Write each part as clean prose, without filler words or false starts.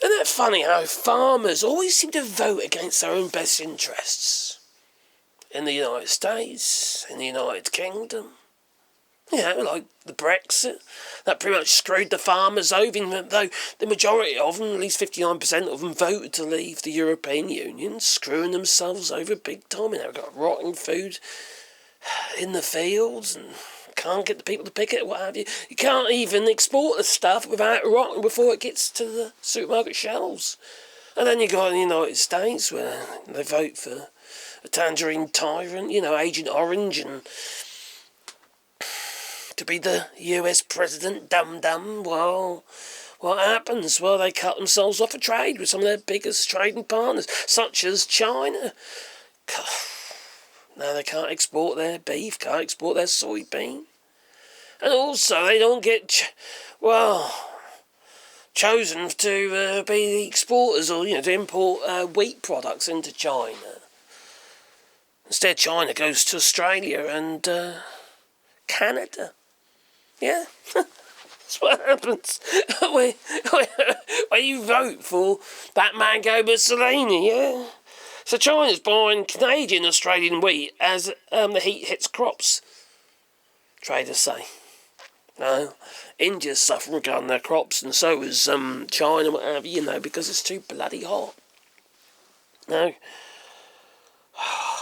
Isn't it funny how farmers always seem to vote against their own best interests? In the United States, in the United Kingdom. Like the Brexit. That pretty much screwed the farmers over, even though the majority of them, at least 59% of them, voted to leave the European Union, screwing themselves over big time. They've got rotting food in the fields and can't get the people to pick it, what have you. You can't even export the stuff without it rotting before it gets to the supermarket shelves. And then you got the United States where they vote for a tangerine tyrant, Agent Orange, and to be the US president, dum-dum. Well, what happens? Well, they cut themselves off a trade with some of their biggest trading partners, such as China. Now they can't export their beef, can't export their soybean. And also they don't get, chosen to be the exporters or, to import wheat products into China. Instead, China goes to Australia and Canada. Yeah, that's what happens when you vote for that Mango Mussolini, yeah? So China's buying Canadian Australian wheat as the heat hits crops, traders say. No, India's suffering regarding their crops, and so is China, what have you, because it's too bloody hot. No.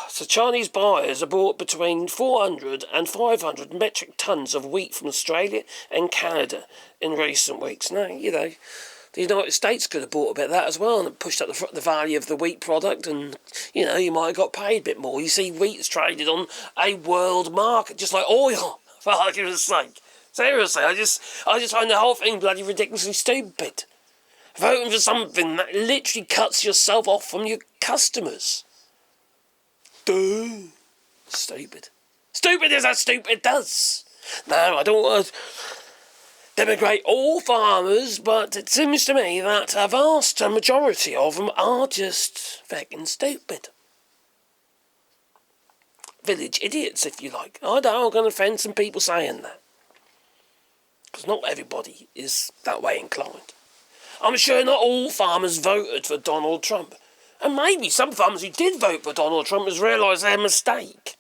So Chinese buyers have bought between 400 and 500 metric tonnes of wheat from Australia and Canada in recent weeks. Now, the United States could have bought a bit of that as well and pushed up the value of the wheat product, and, you might have got paid a bit more. You see, wheat's traded on a world market, just like oil, for argument's sake. Seriously, I just find the whole thing bloody ridiculously stupid. Voting for something that literally cuts yourself off from your customers. Duh. Stupid. Stupid as that stupid does. No, I don't want to denigrate all farmers, but it seems to me that a vast majority of them are just fucking stupid. Village idiots, if you like. I know I'm going to offend some people saying that, because not everybody is that way inclined. I'm sure not all farmers voted for Donald Trump. And maybe some farmers who did vote for Donald Trump has realised their mistake.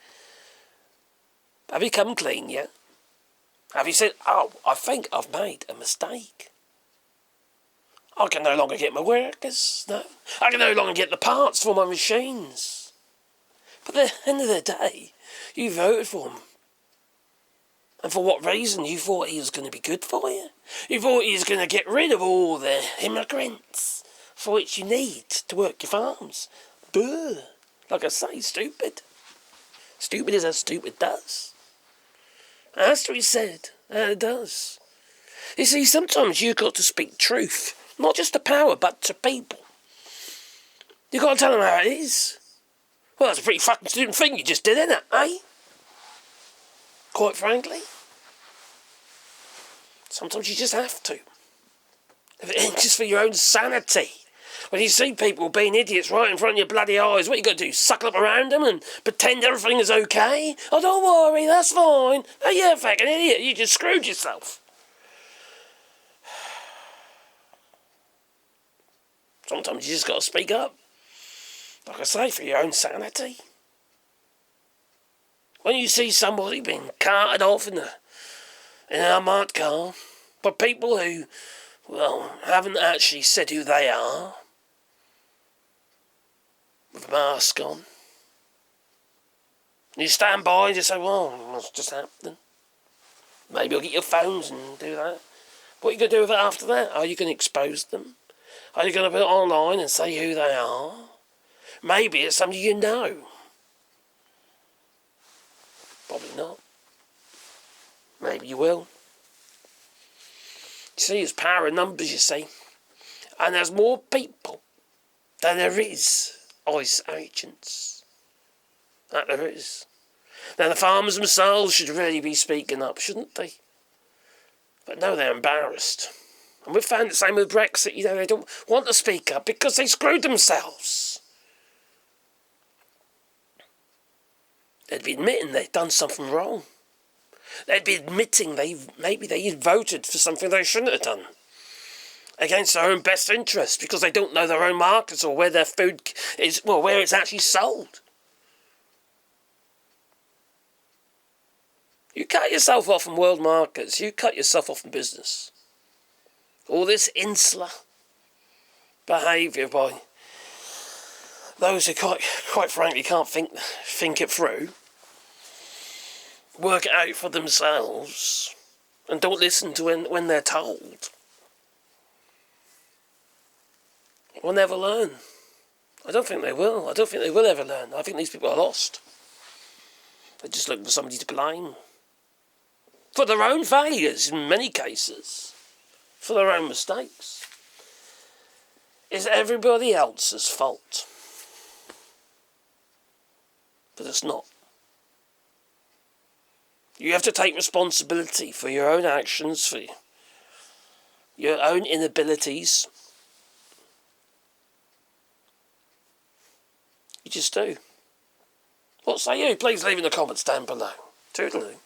Have you come clean yet? Have you said, I think I've made a mistake? I can no longer get my workers. No. I can no longer get the parts for my machines. But at the end of the day, you voted for him. And for what reason? You thought he was going to be good for you? You thought he was going to get rid of all the immigrants for which you need to work your farms. Duh. Like I say, stupid. Stupid as that stupid does. It has to be said, and it does. You see, sometimes you've got to speak truth, not just to power, but to people. You've got to tell them how it is. Well, that's a pretty fucking stupid thing you just did, isn't it, eh? Quite frankly. Sometimes you just have to. Just for your own sanity. When you see people being idiots right in front of your bloody eyes, what you got to do? Suckle up around them and pretend everything is okay? Oh, don't worry, that's fine. Oh, you're a fucking idiot. You just screwed yourself. Sometimes you just got to speak up. Like I say, for your own sanity. When you see somebody being carted off in an armoured car by people who, haven't actually said who they are, with a mask on, you stand by and just say, what's just happening? Maybe you'll get your phones and do that. What are you going to do with it after that? Are you going to expose them? Are you going to put it online and say who they are? Maybe it's somebody you know. Probably not. Maybe you will. You see, it's power in numbers, you see. And there's more people than there is ICE agents. That there is. Now, the farmers themselves should really be speaking up, shouldn't they? But no, they're embarrassed. And we've found the same with Brexit. They don't want to speak up because they screwed themselves. They'd be admitting they'd done something wrong. They'd be admitting maybe they voted for something they shouldn't have done. against their own best interests because they don't know their own markets or where their food is, well, where it's actually sold. You cut yourself off from world markets. You cut yourself off from business. All this insular behaviour by those who quite frankly can't think it through, work it out for themselves, and don't listen to when they're told, will never learn. I don't think they will. I don't think they will ever learn. I think these people are lost. They're just looking for somebody to blame. For their own failures, in many cases. For their own mistakes. It's everybody else's fault. But it's not. You have to take responsibility for your own actions, for your own inabilities. You just do. What say you? Please leave in the comments down below. Toodaloo.